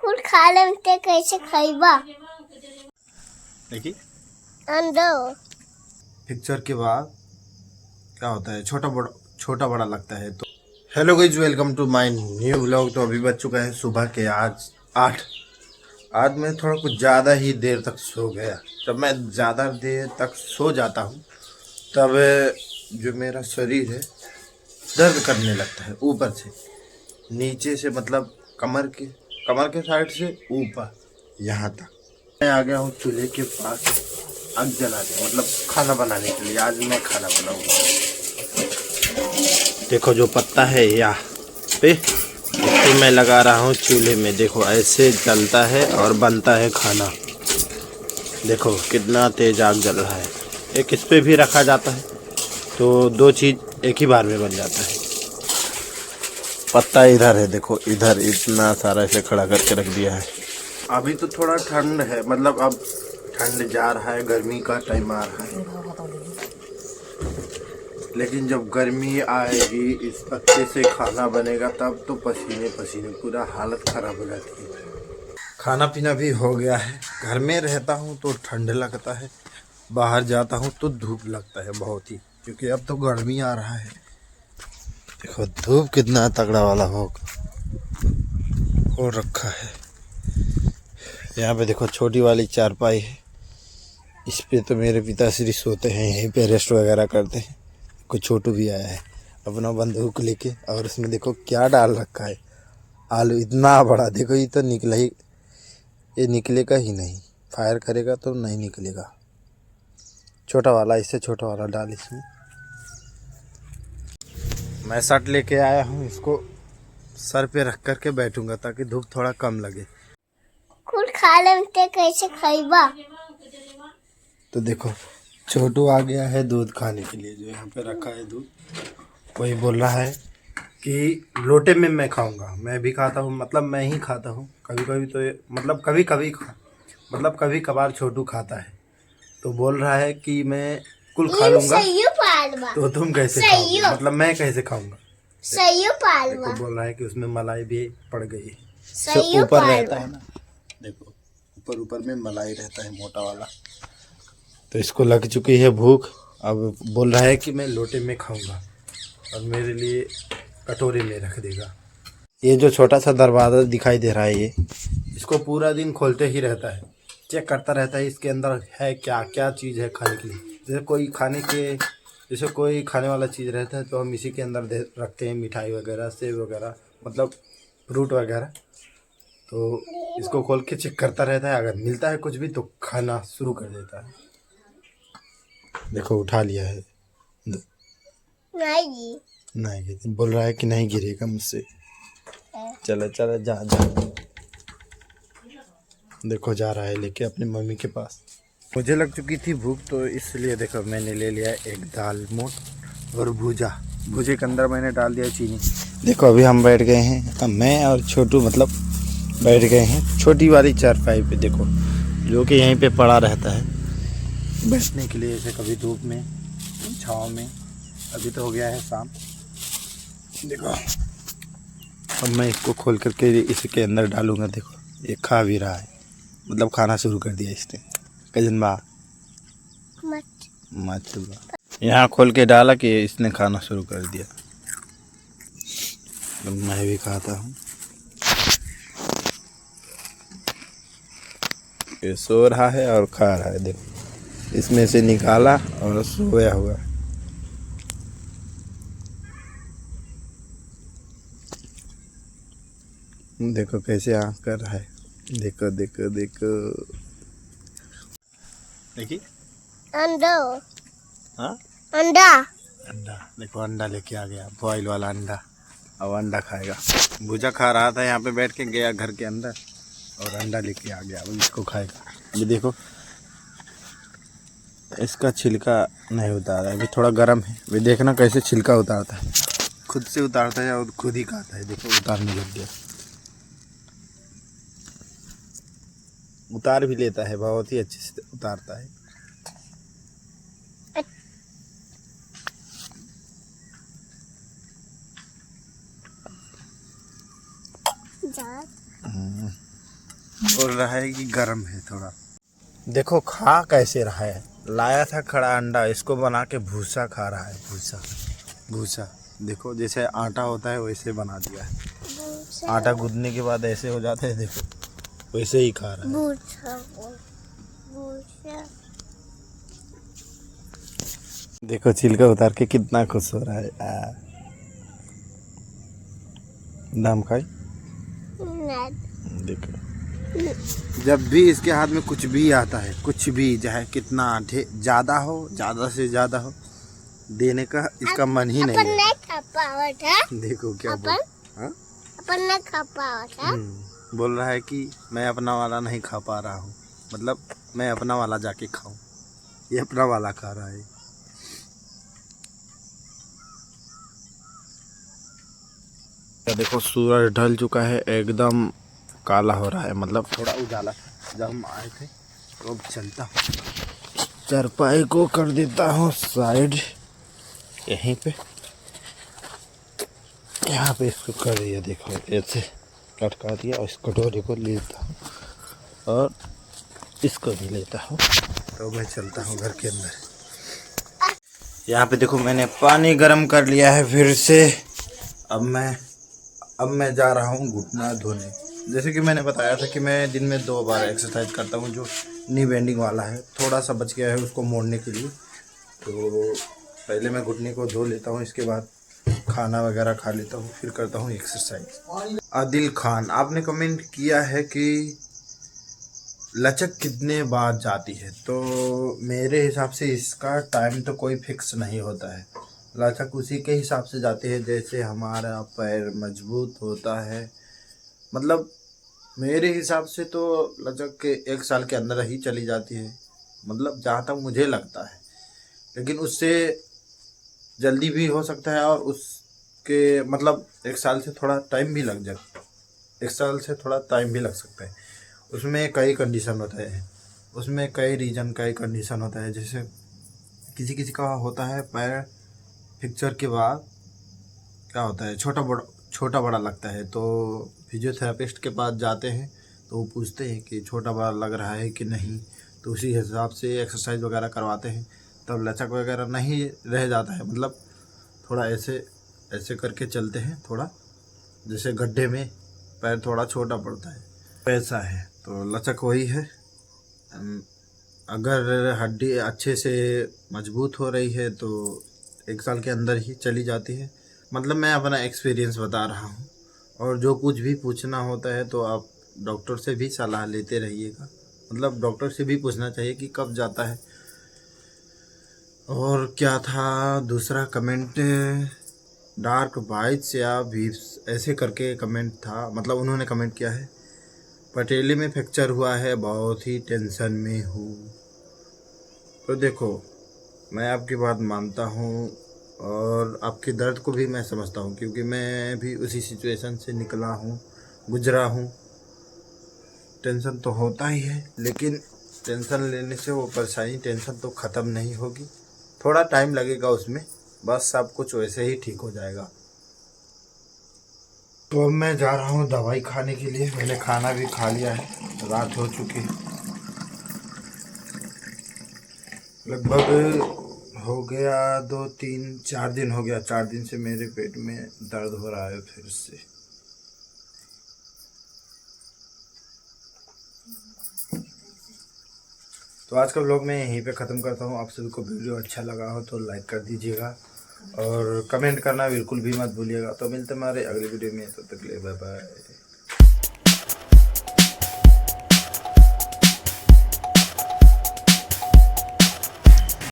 कुल खा लेते कैसे खाइबा देखिए अंदर पिक्चर के बाद क्या होता है, छोटा बड़ा लगता है। तो hello guys, welcome to my new vlog. तो अभी बज चुका है सुबह के आज 8। आज मैं थोड़ा कुछ ज़्यादा ही देर तक सो गया। जब मैं ज़्यादा देर तक सो जाता हूँ तब जो मेरा शरीर है दर्द करने लगता है, ऊपर से नीचे से, मतलब कमर के साइड से ऊपर यहाँ तक। मैं आ गया हूँ चूल्हे के पास आग जलाने, मतलब खाना बनाने के लिए। आज मैं खाना बनाऊंगा। देखो जो पत्ता है यहाँ पे, इसको मैं लगा रहा हूँ चूल्हे में। देखो ऐसे जलता है और बनता है खाना। देखो कितना तेज आग जल रहा है। एक इस पे भी रखा जाता है तो दो चीज़ एक ही बार में बन जाता है। पत्ता इधर है, देखो इधर इतना सारा इसे खड़ा करके रख दिया है। अभी तो थोड़ा ठंड है, मतलब अब ठंड जा रहा है, गर्मी का टाइम आ रहा है। लेकिन जब गर्मी आएगी, इस पत्ते से खाना बनेगा, तब तो पसीने पसीने पूरा हालत ख़राब हो जाती है। खाना पीना भी हो गया है। घर में रहता हूँ तो ठंड लगता है, बाहर जाता हूँ तो धूप लगता है बहुत ही, क्योंकि अब तो गर्मी आ रहा है। देखो धूप कितना तगड़ा वाला हो रखा है। यहाँ पे देखो छोटी वाली चारपाई है, इस पे तो मेरे पिताश्री सोते हैं, यहीं पे रेस्ट वगैरह करते हैं। कोई छोटू भी आया है अपना बंदूक लेके, और उसमें देखो क्या डाल रखा है, आलू इतना बड़ा। देखो ये तो निकला ही, ये निकलेगा ही नहीं, फायर करेगा तो नहीं निकलेगा। छोटा वाला, इससे छोटा वाला डाल इसमें। मैं शर्ट लेके आया हूँ, इसको सर पे रख करके बैठूंगा ताकि धूप थोड़ा कम लगे। कुल खा लेते कैसे खाइबा। तो देखो छोटू आ गया है दूध खाने के लिए, जो यहाँ पे रखा है दूध। कोई बोल रहा है कि लोटे में मैं खाऊंगा। मैं भी खाता हूँ, मतलब मैं ही खाता हूँ कभी कभी, तो मतलब मतलब कभी कभार छोटू खाता है। तो बोल रहा है कि मैं कुल खा लूंगा, तो तुम कैसे खाओगे, मतलब मैं कैसे खाऊंगा। देखो बोल रहा है कि उसमें मलाई भी पड़ गई है, जो ऊपर रहता है ना, देखो ऊपर ऊपर में मलाई रहता है मोटा वाला। तो इसको लग चुकी है भूख, अब बोल रहा है कि मैं लोटे में खाऊंगा और मेरे लिए कटोरे में रख देगा। ये जो छोटा सा दरवाज़ा दिखाई दे रहा है, ये इसको पूरा दिन खोलते ही रहता है, चेक करता रहता है इसके अंदर है क्या क्या चीज़ है खाने के लिए। जैसे कोई खाने वाला चीज़ रहता है तो हम इसी के अंदर रखते हैं, मिठाई वगैरह, सेब वगैरह, मतलब फ्रूट वगैरह। तो इसको खोल के चेक करता रहता है, अगर मिलता है कुछ भी तो खाना शुरू कर देता है। देखो उठा लिया है, नहीं बोल रहा है कि नहीं गिरेगा मुझसे। चलो चलो जा जा। देखो जा रहा है लेके अपनी मम्मी के पास। मुझे लग चुकी थी भूख, तो इसलिए देखो मैंने ले लिया एक दाल मोट और भुजे के अंदर मैंने डाल दिया चीनी। देखो अभी हम बैठ गए हैं, अब मैं और छोटू मतलब बैठ गए हैं छोटी वाली चारपाई पे। देखो जो कि यहीं पे पड़ा रहता है बैठने के लिए, जैसे कभी धूप में, छाँव में। अभी तो हो गया है शाम। देखो अब मैं इसको खोल करके इसके अंदर डालूंगा। देखो ये खा भी रहा है, मतलब खाना शुरू कर दिया इसने। कजन बा मत यहाँ खोल के डाला कि इसने खाना शुरू कर दिया। तो मैं भी खाता हूँ। ये सो रहा है और खा रहा है। देखो इसमें से निकाला और सोया हुआ। देखो कैसे आँख कर रहा है, देखो देखो देखो। देखिए अंडा हाँ अंडा अंडा, देखो अंडा लेके आ गया, बॉयल वाला अंडा। अब अंडा खाएगा। भुजा खा रहा था, यहाँ पे बैठ के गया घर के अंदर और अंडा लेके आ गया। अब इसको खाएगा। अभी देखो इसका छिलका नहीं उतारा है, अभी थोड़ा गर्म है। अभी देखना कैसे छिलका उतारता है, खुद से उतारता है और खुद ही खाता है। देखो उतारने लग गया, उतार भी लेता है, बहुत ही अच्छे से उतारता है। बोल रहा है कि गर्म है थोड़ा। देखो खा कैसे रहा है, लाया था खड़ा अंडा, इसको बना के भूसा खा रहा है। भूसा भूसा देखो जैसे आटा होता है वैसे बना दिया है। आटा गूंदने के बाद ऐसे हो जाते हैं, देखो वैसे ही खा रहा है। देखो छिलका उतार के कितना खुश हो रहा है। दाम खाई देखो, जब भी इसके हाथ में कुछ भी आता है, कुछ भी चाहे कितना ज्यादा हो, ज्यादा से ज्यादा हो, देने का इसका मन ही नहीं है। देखो क्या बोल रहा है कि मैं अपना वाला नहीं खा पा रहा हूँ, मतलब मैं अपना वाला जाके खाऊं। ये अपना वाला खा रहा है। देखो सूरज ढल चुका है, एकदम काला हो रहा है, मतलब थोड़ा उजाला। जब हम आए थे तो अब चलता हूँ, चारपाई को कर देता हूँ साइड, यहीं पे यहाँ पे इसको कर दिया। देखो ऐसे लटका दिया और इस कटोरी को लेता हूँ और इसको भी लेता हूँ। तो मैं चलता हूँ घर के अंदर। यहाँ पे देखो मैंने पानी गर्म कर लिया है फिर से। अब मैं जा रहा हूँ घुटना धोने। जैसे कि मैंने बताया था कि मैं दिन में 2 बार एक्सरसाइज करता हूँ, जो नी बेंडिंग वाला है। थोड़ा सा बच गया है उसको मोड़ने के लिए, तो पहले मैं घुटने को धो लेता हूँ, इसके बाद खाना वगैरह खा लेता हूँ, फिर करता हूँ एक्सरसाइज। आदिल खान आपने कमेंट किया है कि लचक कितने बाद जाती है, तो मेरे हिसाब से इसका टाइम तो कोई फिक्स नहीं होता है। लचक उसी के हिसाब से जाती है जैसे हमारा पैर मजबूत होता है। मतलब मेरे हिसाब से तो लचक के 1 साल के अंदर ही चली जाती है, मतलब जहाँ तक मुझे लगता है। लेकिन उससे जल्दी भी हो सकता है और उसके मतलब 1 साल से थोड़ा टाइम भी लग जाए, 1 साल से थोड़ा टाइम भी लग सकता है। उसमें कई कंडीशन होते हैं, उसमें कई रीजन कई कंडीशन होता है। जैसे किसी किसी का होता है पैर फ्रैक्चर के बाद क्या होता है, छोटा बड़ा लगता है, तो फिजियोथेरेपिस्ट के पास जाते हैं तो वो पूछते हैं कि छोटा बड़ा लग रहा है कि नहीं, तो उसी हिसाब से एक्सरसाइज वगैरह करवाते हैं, तब लचक वगैरह नहीं रह जाता है। मतलब थोड़ा ऐसे ऐसे करके चलते हैं, थोड़ा जैसे गड्ढे में पैर थोड़ा छोटा पड़ता है वैसा है, तो लचक वही है। अगर हड्डी अच्छे से मजबूत हो रही है तो 1 साल के अंदर ही चली जाती है। मतलब मैं अपना एक्सपीरियंस बता रहा हूँ, और जो कुछ भी पूछना होता है तो आप डॉक्टर से भी सलाह लेते रहिएगा। मतलब डॉक्टर से भी पूछना चाहिए कि कब जाता है। और क्या था दूसरा कमेंट, डार्क वाइट से आप भी ऐसे करके कमेंट था, मतलब उन्होंने कमेंट किया है पटेली में फ्रैक्चर हुआ है, बहुत ही टेंशन में हूँ। तो देखो मैं आपकी बात मानता हूँ और आपके दर्द को भी मैं समझता हूँ, क्योंकि मैं भी उसी सिचुएशन से निकला हूँ, गुजरा हूँ। टेंशन तो होता ही है, लेकिन टेंशन लेने से वो परेशानी टेंशन तो ख़त्म नहीं होगी, थोड़ा टाइम लगेगा उसमें, बस सब कुछ वैसे ही ठीक हो जाएगा। तो अब मैं जा रहा हूँ दवाई खाने के लिए। मैंने खाना भी खा लिया है, रात हो चुकी है, लगभग हो गया 2-3-4 दिन हो गया। 4 दिन से मेरे पेट में दर्द हो रहा है फिर से। तो आज का व्लॉग मैं यहीं पे ख़त्म करता हूँ। आप सभी को वीडियो अच्छा लगा हो तो लाइक कर दीजिएगा और कमेंट करना बिल्कुल भी मत भूलिएगा। तो मिलते हमारे अगले वीडियो में, तब तक के लिए बाय बाय।